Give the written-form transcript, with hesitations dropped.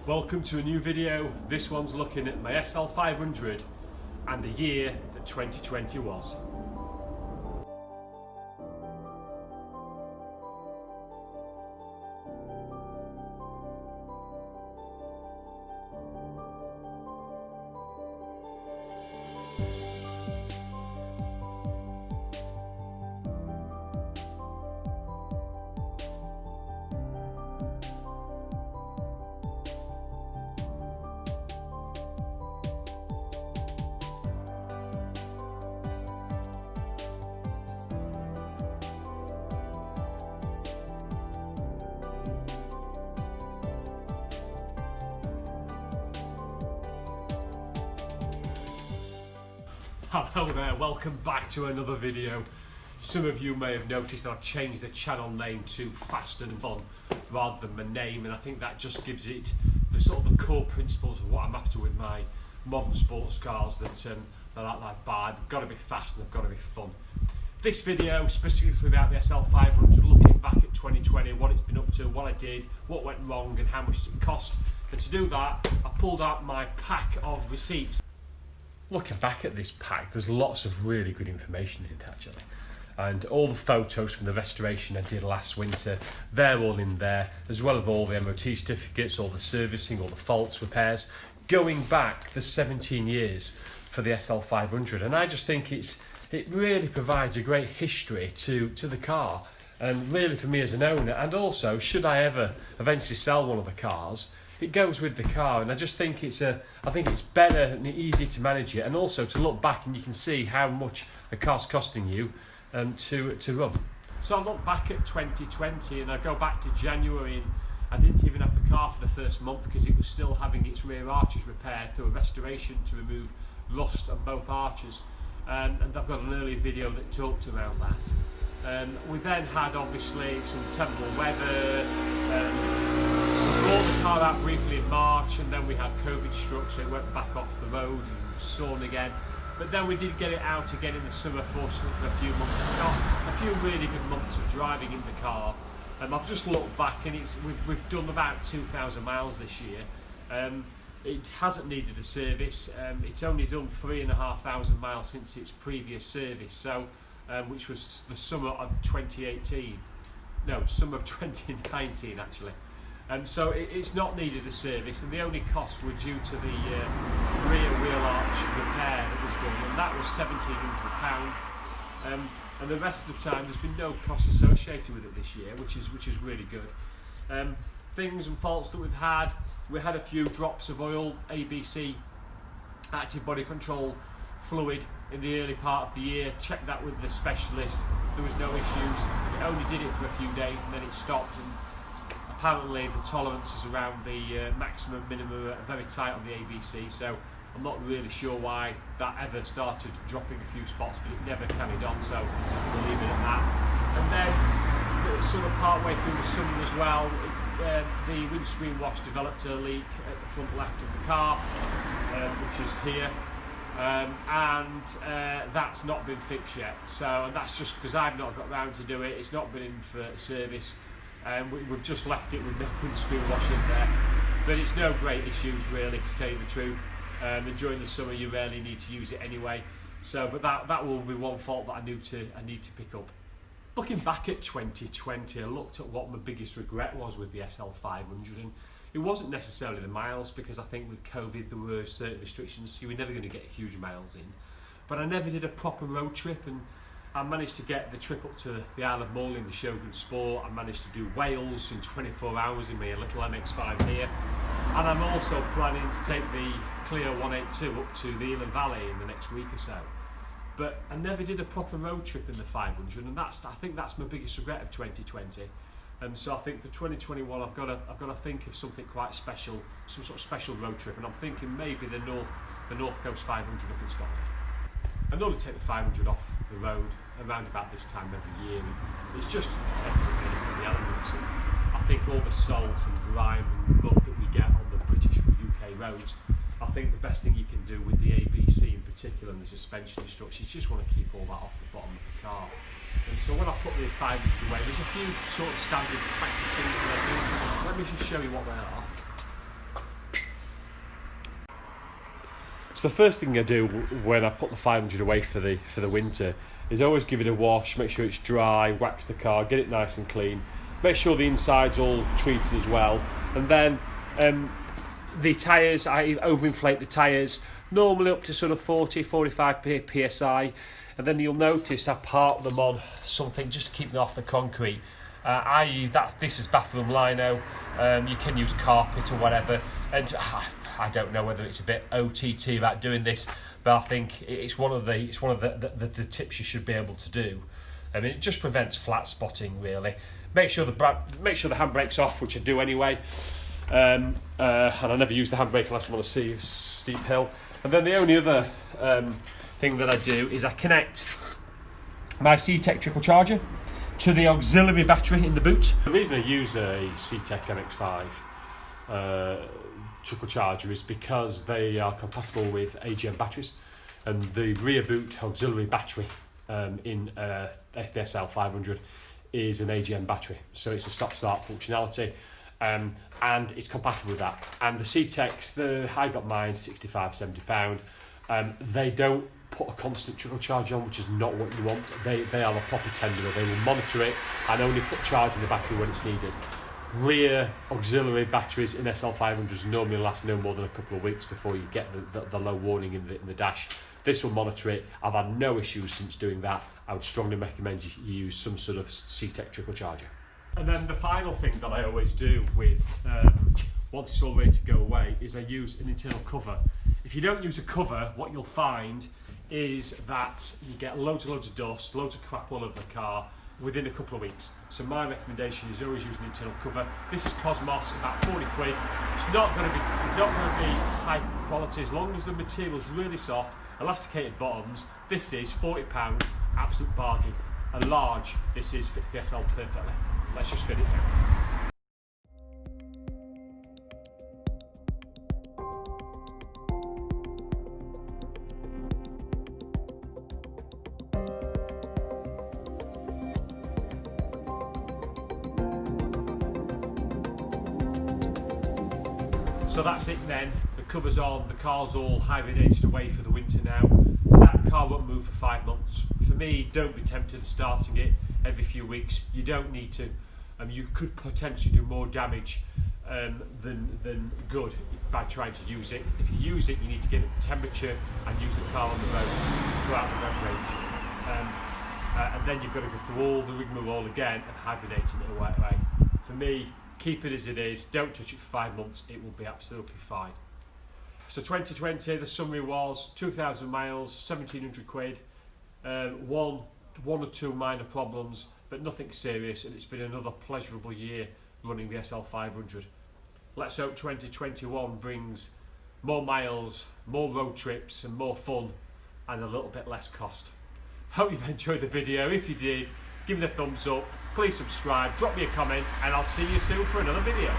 Welcome to a new video. This one's looking at my SL500 and the year that 2020 was. Hello there, welcome back to another video. Some of you may have noticed that I've changed the channel name to Fast and Fun rather than my name, and I think that just gives it the sort of the core principles of what I'm after with my modern sports cars that I buy. They've got to be fast and they've got to be fun. This video specifically about the SL500, looking back at 2020, what it's been up to, what I did, what went wrong and how much it cost. And to do that, I pulled out my pack of receipts. Looking back at this pack, there's lots of really good information in it actually. And all the photos from the restoration I did last winter, they're all in there, as well as all the MOT certificates, all the servicing, all the faults, repairs, going back the 17 years for the SL500. And I just think it really provides a great history to the car, and really for me as an owner, and also should I ever eventually sell one of the cars, it goes with the car. And I just think it's better and easy to manage it, and also to look back and you can see how much the car's costing you to run. So I look back at 2020 and I go back to January, and I didn't even have the car for the first month because it was still having its rear arches repaired through a restoration to remove rust on both arches, and I've got an earlier video that talked around that. We then had obviously some terrible weather. We brought the car out briefly in March, and then we had COVID struck, so it went back off the road and sawn again. But then we did get it out again in the summer, fortunately, for a few months. We got a few really good months of driving in the car. I've just looked back, and we've done about 2,000 miles this year. It hasn't needed a service. It's only done 3,500 miles since its previous service, so which was the summer of 2018. No, summer of 2019 actually. So it's not needed a service, and the only costs were due to the rear wheel arch repair that was done, and that was £1,700. And the rest of the time there's been no cost associated with it this year, which is really good. Things and faults that we've had, we had a few drops of oil, ABC, active body control fluid in the early part of the year. Checked that with the specialist, there was no issues. It only did it for a few days and then it stopped, and apparently the tolerances around the maximum minimum are very tight on the ABC, so I'm not really sure why that ever started dropping a few spots, but it never carried on, so we'll leave it at that. And then sort of part way through the summer as well, the windscreen wash developed a leak at the front left of the car, which is here, and that's not been fixed yet. So that's just because I've not got round to do it. It's not been in for service. We've just left it with no windscreen wash in there, but it's no great issues really, to tell you the truth. And during the summer you rarely need to use it anyway. So, but that will be one fault that I need to pick up. Looking back at 2020, I looked at what my biggest regret was with the SL500, and it wasn't necessarily the miles, because I think with COVID there were certain restrictions, so you were never going to get huge miles in. But I never did a proper road trip, and I managed to get the trip up to the Isle of Mull in the Shogun Sport. I managed to do Wales in 24 hours in my little MX-5 here, and I'm also planning to take the Clio 182 up to the Elan Valley in the next week or so. But I never did a proper road trip in the 500, and I think that's my biggest regret of 2020. So I think for 2021 I've got to think of something quite special, some sort of special road trip, and I'm thinking maybe the North Coast 500 up in Scotland. I normally take the 500 off the road around about this time every year, and it's just to protect it really from the elements. And I think all the salt and grime and mud that we get on the British or UK roads, I think the best thing you can do with the ABC in particular and the suspension structure is just want to keep all that off the bottom of the car. And so when I put the 500 away, there's a few sort of standard practice things that I do. Let me just show you what they are. So the first thing I do when I put the 500 away for the winter is always give it a wash, make sure it's dry, wax the car, get it nice and clean, make sure the inside's all treated as well, and then the tyres, I overinflate the tyres, normally up to sort of 40-45 psi, and then you'll notice I park them on something just to keep them off the concrete. This is bathroom lino. You can use carpet or whatever, and I don't know whether it's a bit OTT about doing this, but I think it's one of the tips you should be able to do. I mean, it just prevents flat spotting really. Make sure the handbrake's off, which I do anyway, and I never use the handbrake unless I'm on a steep hill. And then the only other thing that I do is I connect my C-Tech trickle charger to the auxiliary battery in the boot. The reason I use a C-Tech MX5 trickle charger is because they are compatible with AGM batteries, and the rear boot auxiliary battery in the SL500 is an AGM battery, so it's a stop-start functionality, and it's compatible with that. And the C-Techs, I got mine £65-70. They don't put a constant trickle charge on, which is not what you want. They are a proper tenderer. They will monitor it and only put charge in the battery when it's needed. Rear auxiliary batteries in SL500s normally last no more than a couple of weeks before you get the low warning in the dash. This will monitor it. I've had no issues since doing that. I would strongly recommend you use some sort of C-Tech trickle charger. And then the final thing that I always do with once it's all ready to go away is I use an internal cover. If you don't use a cover, what you'll find is that you get loads and loads of dust, loads of crap all over the car within a couple of weeks. So my recommendation is always use an internal cover. This is Cosmos, about 40 quid. It's not going to be high quality as long as the material's really soft, elasticated bottoms. This is £40, absolute bargain. A large, this fits the SL perfectly. Let's just fit it down. So that's it then, the cover's on, the car's all hibernated away for the winter now. That car won't move for 5 months. For me, don't be tempted to starting it every few weeks. You don't need to. You could potentially do more damage than good by trying to use it. If you use it, you need to get a temperature and use the car on the road throughout the road range. And then you've got to go through all the rigmarole again of hibernating it away. For me, keep it as it is, don't touch it for 5 months, it will be absolutely fine. So 2020, the summary was 2,000 miles, 1,700 quid, one or two minor problems, but nothing serious, and it's been another pleasurable year running the SL500. Let's hope 2021 brings more miles, more road trips and more fun and a little bit less cost. Hope you've enjoyed the video. If you did, give me a thumbs up, please subscribe, drop me a comment, and I'll see you soon for another video.